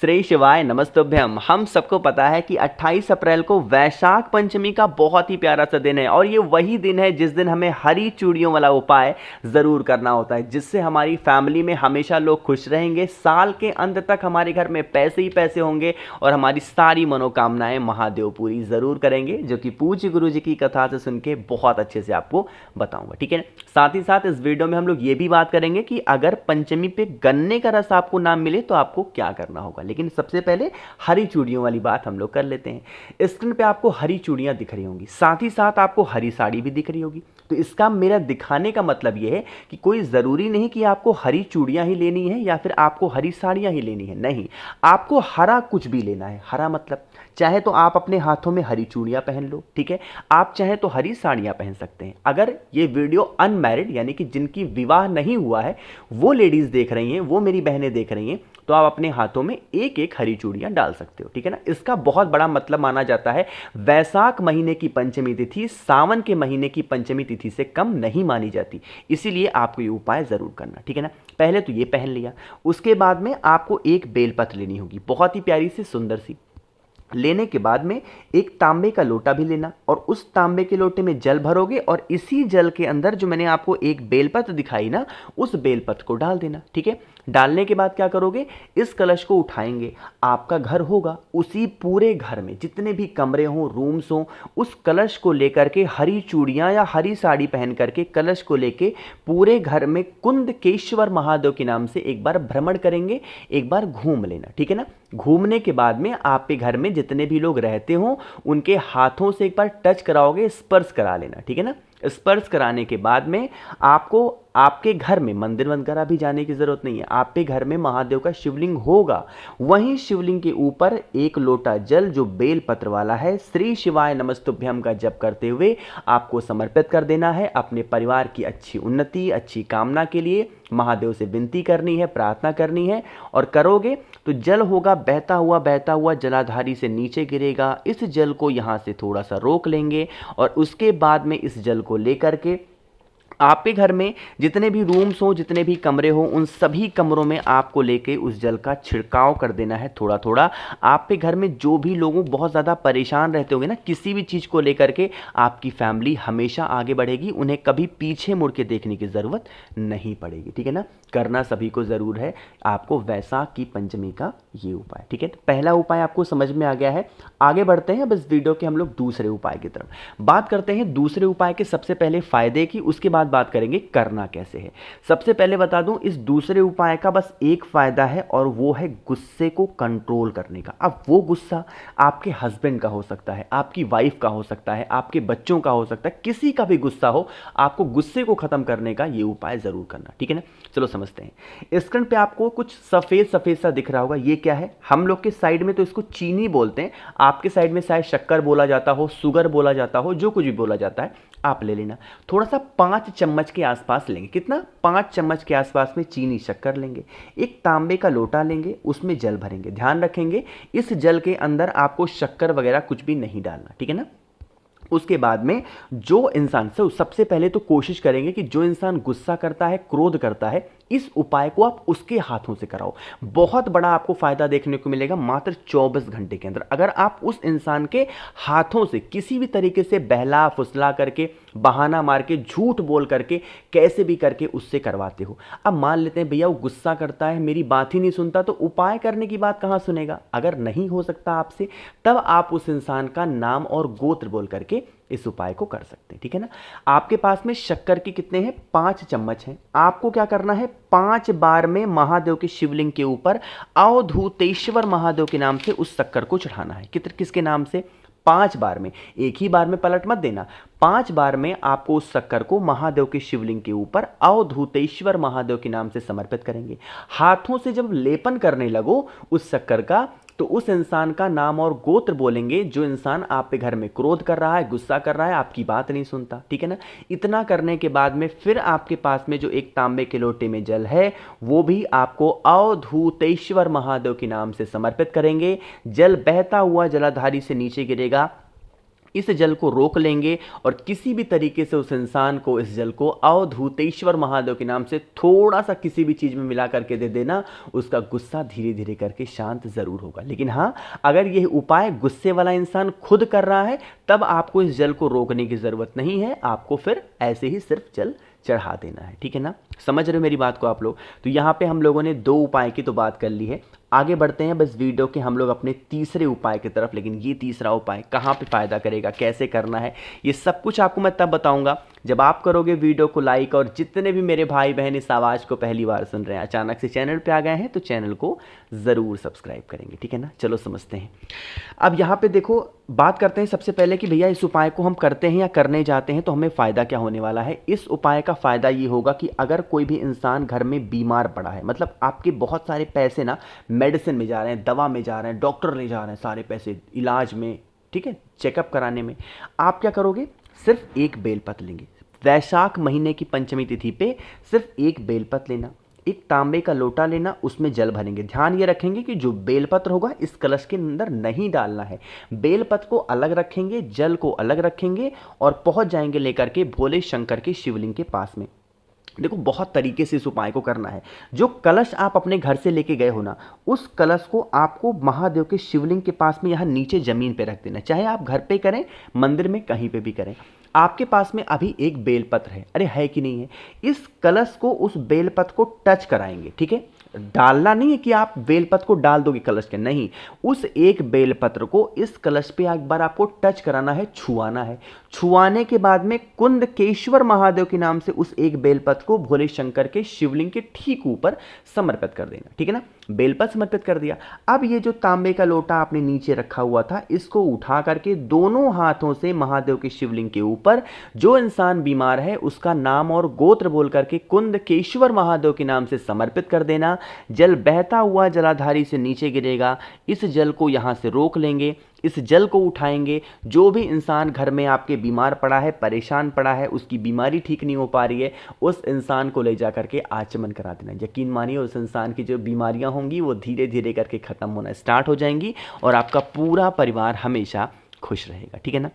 श्री शिवाय नमस्तुभ्यम। हम सबको पता है कि 28 अप्रैल को वैशाख पंचमी का बहुत ही प्यारा सा दिन है और ये वही दिन है जिस दिन हमें हरी चूड़ियों वाला उपाय ज़रूर करना होता है, जिससे हमारी फैमिली में हमेशा लोग खुश रहेंगे। साल के अंत तक हमारे घर में पैसे ही पैसे होंगे और हमारी सारी मनोकामनाएं महादेव पूरी ज़रूर करेंगे, जो कि पूज्य गुरु जी की कथा से सुन के बहुत अच्छे से आपको बताऊँगा। ठीक है, साथ ही साथ इस वीडियो में हम लोग ये भी बात करेंगे कि अगर पंचमी पे गन्ने का रस आपको ना मिले तो आपको क्या करना होगा। लेकिन सबसे पहले हरी चूड़ियों वाली बात हम लोग कर लेते हैं। स्क्रीन पे आपको हरी चूड़ियां दिख रही होंगी, साथ ही साथ आपको हरी साड़ी भी दिख रही होगी। तो इसका मेरा दिखाने का मतलब यह है कि कोई ज़रूरी नहीं कि आपको हरी चूड़ियां ही लेनी है या फिर आपको हरी साड़ियां ही लेनी है, नहीं, आपको हरा कुछ भी लेना है। हरा मतलब चाहे तो आप अपने हाथों में हरी चूड़ियां पहन लो, ठीक है, आप चाहे तो हरी साड़ियां पहन सकते हैं। अगर ये वीडियो अनमैरिड यानी कि जिनकी विवाह नहीं हुआ है वो लेडीज़ देख रही हैं, वो मेरी बहनें देख रही हैं, तो आप अपने हाथों में एक एक हरी चूड़ियां डाल सकते हो। ठीक है ना, इसका बहुत बड़ा मतलब माना जाता है वैशाख महीने की पंचमी तिथि सावन के महीने की पंचमी तिथि से कम नहीं मानी जाती, इसीलिए आपको ये उपाय जरूर करना। ठीक है ना, पहले तो ये पहन लिया, उसके बाद में आपको एक बेलपत्र लेनी होगी, बहुत ही प्यारी सी सुंदर सी। लेने के बाद में एक तांबे का लोटा भी लेना और उस तांबे के लोटे में जल भरोगे और इसी जल के अंदर जो मैंने आपको एक बेलपत्र दिखाई ना, उस बेलपत्र को डाल देना। ठीक है, डालने के बाद क्या करोगे, इस कलश को उठाएंगे, आपका घर होगा, उसी पूरे घर में जितने भी कमरे हों, रूम्स हों, उस कलश को लेकर के हरी चूड़ियाँ या हरी साड़ी पहन करके कलश को लेके पूरे घर में कुंदकेश्वर महादेव के नाम से एक बार भ्रमण करेंगे, एक बार घूम लेना। ठीक है ना, घूमने के बाद में आपके घर में जितने भी लोग रहते हों उनके हाथों से एक बार टच कराओगे, स्पर्श करा लेना। ठीक है ना, स्पर्श कराने के बाद में आपको आपके घर में मंदिर वगैरह भी जाने की जरूरत नहीं है, आपके घर में महादेव का शिवलिंग होगा, वहीं शिवलिंग के ऊपर एक लोटा जल जो बेल पत्र वाला है, श्री शिवाय नमस्तुभ्यम का जप करते हुए आपको समर्पित कर देना है। अपने परिवार की अच्छी उन्नति, अच्छी कामना के लिए महादेव से विनती करनी है, प्रार्थना करनी है और करोगे तो जल होगा बहता हुआ जलाधारी से नीचे गिरेगा। इस जल को यहाँ से थोड़ा सा रोक लेंगे और उसके बाद में इस जल को लेकर के आपके घर में जितने भी रूम्स हो, जितने भी कमरे हो, उन सभी कमरों में आपको लेके उस जल का छिड़काव कर देना है थोड़ा थोड़ा। आपके घर में जो भी लोग बहुत ज़्यादा परेशान रहते होंगे ना किसी भी चीज़ को लेकर के, आपकी फैमिली हमेशा आगे बढ़ेगी, उन्हें कभी पीछे मुड़ के देखने की ज़रूरत नहीं पड़ेगी। ठीक है ना, करना सभी को ज़रूर है आपको वैशाख की पंचमी का ये उपाय। ठीक है, तो पहला उपाय आपको समझ में आ गया है। आगे बढ़ते हैं अब इस वीडियो के हम लोग दूसरे उपाय की तरफ बात करते हैं। दूसरे उपाय के सबसे पहले फायदे की, उसके बाद बात करेंगे करना कैसे है। सबसे पहले बता दूं, इस दूसरे उपाय का बस एक फायदा है और वो है गुस्से को कंट्रोल करने का। अब वो गुस्सा आपके हस्बैंड का हो सकता है, आपकी वाइफ का हो सकता है, आपके बच्चों का हो सकता है, किसी का भी गुस्सा हो, आपको गुस्से को खत्म करने का ये उपाय जरूर करना। ठीक है ना, चलो समझते हैं। स्क्रीन पे आपको कुछ सफेद सफेद सा दिख रहा होगा, ये क्या है? हम लोग के साइड में तो इसको चीनी बोलते हैं, आपके साइड में शायद शक्कर बोला जाता हो, शुगर बोला जाता हो, जो कुछ भी बोला जाता है आप ले लेना। थोड़ा सा 5 चम्मच के आसपास लेंगे, कितना? 5 चम्मच के आसपास में चीनी शक्कर लेंगे। एक तांबे का लोटा लेंगे, उसमें जल भरेंगे। ध्यान रखेंगे इस जल के अंदर आपको शक्कर वगैरह कुछ भी नहीं डालना। ठीक है ना, उसके बाद में जो इंसान सबसे पहले तो कोशिश करेंगे कि जो इंसान गुस्सा करता है, क्रोध करता है, इस उपाय को आप उसके हाथों से कराओ। बहुत बड़ा आपको फायदा देखने को मिलेगा मात्र 24 घंटे के अंदर। अगर आप उस इंसान के हाथों से किसी भी तरीके से बहला फुसला करके, बहाना मार के, झूठ बोल करके, कैसे भी करके उससे करवाते हो। अब मान लेते हैं भैया वो गुस्सा करता है, मेरी बात ही नहीं सुनता, तो उपाय करने की बात कहां सुनेगा? अगर नहीं हो सकता आपसे, तब आप उस इंसान का नाम और गोत्र बोल करके इस उपाय को कर सकते हैं। ठीक है ना, आपके पास में शक्कर के कितने हैं? 5 चम्मच हैं। आपको क्या करना है, 5 बार में महादेव के शिवलिंग के ऊपर अवधूतेश्वर महादेव के नाम से उस शक्कर को चढ़ाना है। किसके नाम से? 5 बार में, एक ही बार में पलट मत देना। 5 बार में आपको उस शक्कर को महादेव के शिवलिंग के ऊपर अवधूतेश्वर महादेव के नाम से समर्पित करेंगे। हाथों से जब लेपन करने लगो उस शक्कर का, तो उस इंसान का नाम और गोत्र बोलेंगे जो इंसान आप पे घर में क्रोध कर रहा है, गुस्सा कर रहा है, आपकी बात नहीं सुनता। ठीक है ना, इतना करने के बाद में फिर आपके पास में जो एक तांबे के लोटे में जल है वो भी आपको अवधूतेश्वर महादेव के नाम से समर्पित करेंगे। जल बहता हुआ जलाधारी से नीचे गिरेगा, इस जल को रोक लेंगे और किसी भी तरीके से उस इंसान को इस जल को अवधूतेश्वर महादेव के नाम से थोड़ा सा किसी भी चीज़ में मिला करके दे देना, उसका गुस्सा धीरे धीरे करके शांत ज़रूर होगा। लेकिन हाँ, अगर यह उपाय गुस्से वाला इंसान खुद कर रहा है तब आपको इस जल को रोकने की ज़रूरत नहीं है, आपको फिर ऐसे ही सिर्फ जल चढ़ा देना है। ठीक है ना, समझ रहे हो मेरी बात को आप लोग? तो यहाँ पे हम लोगों ने 2 उपाय की तो बात कर ली है। आगे बढ़ते हैं बस वीडियो के हम लोग अपने तीसरे उपाय की तरफ। लेकिन ये तीसरा उपाय कहाँ पे फ़ायदा करेगा, कैसे करना है, ये सब कुछ आपको मैं तब बताऊंगा जब आप करोगे वीडियो को लाइक। और जितने भी मेरे भाई बहन इस आवाज़ को पहली बार सुन रहे हैं, अचानक से चैनल पे आ गए हैं, तो चैनल को ज़रूर सब्सक्राइब करेंगे। ठीक है ना, चलो समझते हैं। अब यहाँ पे देखो, बात करते हैं सबसे पहले कि भैया इस उपाय को हम करते हैं या करने जाते हैं तो हमें फ़ायदा क्या होने वाला है। इस उपाय का फ़ायदा ये होगा कि अगर कोई भी इंसान घर में बीमार पड़ा है, मतलब आपके बहुत सारे पैसे ना मेडिसिन में जा रहे हैं, दवा में जा रहे हैं, डॉक्टर ले जा रहे हैं, सारे पैसे इलाज में, ठीक है, चेकअप कराने में, आप क्या करोगे, सिर्फ एक बेलपत्र लेंगे। वैशाख महीने की पंचमी तिथि पे सिर्फ एक बेलपत्र लेना, एक तांबे का लोटा लेना, उसमें जल भरेंगे। ध्यान ये रखेंगे कि जो बेलपत्र होगा इस कलश के अंदर नहीं डालना है, बेलपत्र को अलग रखेंगे, जल को अलग रखेंगे और पहुंच जाएंगे लेकर के भोले शंकर के शिवलिंग के पास में। देखो, बहुत तरीके से इस उपाय को करना है। जो कलश आप अपने घर से लेके गए हो ना, उस कलश को आपको महादेव के शिवलिंग के पास में यहाँ नीचे जमीन पे रख देना। चाहे आप घर पे करें, मंदिर में, कहीं पे भी करें। आपके पास में अभी एक बेलपत्र है, अरे है कि नहीं है, इस कलश को उस बेलपत्र को टच कराएंगे। ठीक है, डालना नहीं है कि आप बेलपत्र को डाल दोगे कलश के, नहीं, उस एक बेलपत्र को इस कलश पे एक बार आपको टच कराना है, छुआना है। छुआने के बाद में कुंदकेश्वर महादेव के नाम से उस एक बेलपत्र को भोले शंकर के शिवलिंग के ठीक ऊपर समर्पित कर देना। ठीक है ना, बेलपत्र समर्पित कर दिया। अब ये जो तांबे का लोटा आपने नीचे रखा हुआ था, इसको उठा करके दोनों हाथों से महादेव के शिवलिंग के ऊपर जो इंसान बीमार है उसका नाम और गोत्र बोल करके कुंदकेश्वर महादेव के नाम से समर्पित कर देना। जल बहता हुआ जलाधारी से नीचे गिरेगा, इस जल को यहां से रोक लेंगे, इस जल को उठाएंगे। जो भी इंसान घर में आपके बीमार पड़ा है, परेशान पड़ा है, उसकी बीमारी ठीक नहीं हो पा रही है, उस इंसान को ले जा करके आचमन करा देना। यकीन मानिए उस इंसान की जो बीमारियां होंगी वो धीरे धीरे करके ख़त्म होना स्टार्ट हो जाएंगी और आपका पूरा परिवार हमेशा खुश रहेगा। ठीक है ना,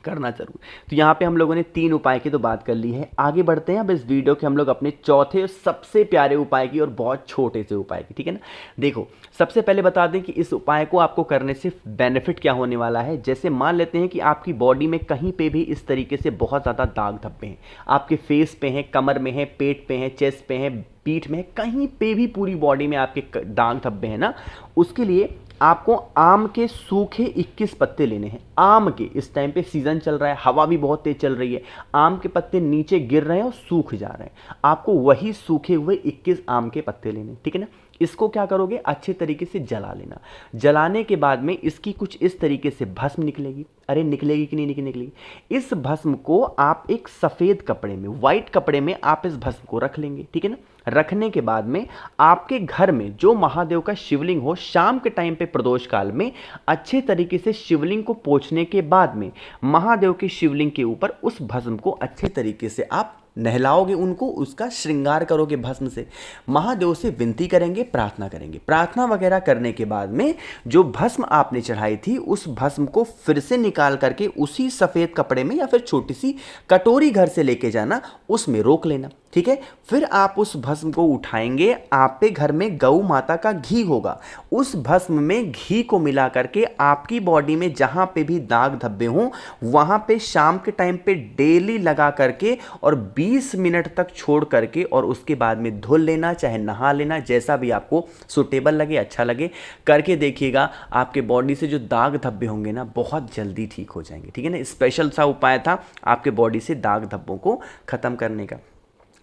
करना जरूर। तो यहाँ पे हम लोगों ने 3 उपाय की तो बात कर ली है। आगे बढ़ते हैं अब इस वीडियो के हम लोग अपने चौथे और सबसे प्यारे उपाय की और बहुत छोटे से उपाय की। ठीक है ना, देखो, सबसे पहले बता दें कि इस उपाय को आपको करने से बेनिफिट क्या होने वाला है। जैसे मान लेते हैं कि आपकी बॉडी में कहीं पे भी इस तरीके से बहुत ज़्यादा दाग धब्बे हैं, आपके फेस पे हैं, कमर में है, पेट पे हैं, चेस्ट पे हैं, पीठ में, कहीं पे भी पूरी बॉडी में आपके दाग धब्बे हैं ना, उसके लिए आपको आम के सूखे 21 पत्ते लेने हैं। आम के, इस टाइम पे सीजन चल रहा है, हवा भी बहुत तेज चल रही है, आम के पत्ते नीचे गिर रहे हैं और सूख जा रहे हैं, आपको वही सूखे हुए 21 आम के पत्ते लेने। ठीक है ना, इसको क्या करोगे, अच्छे तरीके से जला लेना। जलाने के बाद में इसकी कुछ इस तरीके से भस्म निकलेगी। अरे निकलेगी कि नहीं निकलेगी, इस भस्म को आप एक सफ़ेद कपड़े में, वाइट कपड़े में आप इस भस्म को रख लेंगे। ठीक है ना, रखने के बाद में आपके घर में जो महादेव का शिवलिंग हो, शाम के टाइम पे प्रदोष काल में अच्छे तरीके से शिवलिंग को पोंछने के बाद में महादेव के शिवलिंग के ऊपर उस भस्म को अच्छे तरीके से आप नहलाओगे, उनको, उसका श्रृंगार करोगे भस्म से, महादेव से विनती करेंगे, प्रार्थना करेंगे। प्रार्थना वगैरह करने के बाद में जो भस्म आपने चढ़ाई थी उस भस्म को फिर से निकाल करके उसी सफ़ेद कपड़े में या फिर छोटी सी कटोरी घर से लेके जाना, उसमें रोक लेना। ठीक है, फिर आप उस भस्म को उठाएंगे, आप पे घर में गौ माता का घी होगा, उस भस्म में घी को मिला करके आपकी बॉडी में जहां पे भी दाग धब्बे हों वहां पे शाम के टाइम पे डेली लगा करके और 20 मिनट तक छोड़ करके और उसके बाद में धुल लेना, चाहे नहा लेना, जैसा भी आपको सुटेबल लगे, अच्छा लगे, करके देखिएगा। आपके बॉडी से जो दाग धब्बे होंगे ना बहुत जल्दी ठीक हो जाएंगे। ठीक है ना, स्पेशल सा उपाय था आपके बॉडी से दाग धब्बों को खत्म करने का।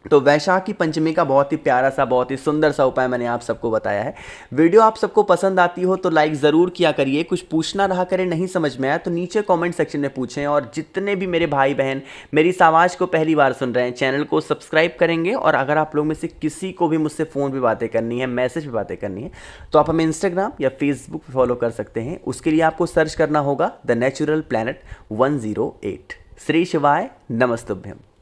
तो वैशाखी पंचमी का बहुत ही प्यारा सा, बहुत ही सुंदर सा उपाय मैंने आप सबको बताया है। वीडियो आप सबको पसंद आती हो तो लाइक ज़रूर किया करिए। कुछ पूछना रहा करे, नहीं समझ में आया तो नीचे कमेंट सेक्शन में पूछें। और जितने भी मेरे भाई बहन मेरी इस आवाज़ को पहली बार सुन रहे हैं, चैनल को सब्सक्राइब करेंगे। और अगर आप लोग में से किसी को भी मुझसे फ़ोन पर बातें करनी है, मैसेज पर बातें करनी है, तो आप हमें इंस्टाग्राम या फेसबुक पर फॉलो कर सकते हैं। उसके लिए आपको सर्च करना होगा द नेचुरल प्लैनेट 108। श्री शिवाय नमस्तुभ्यम।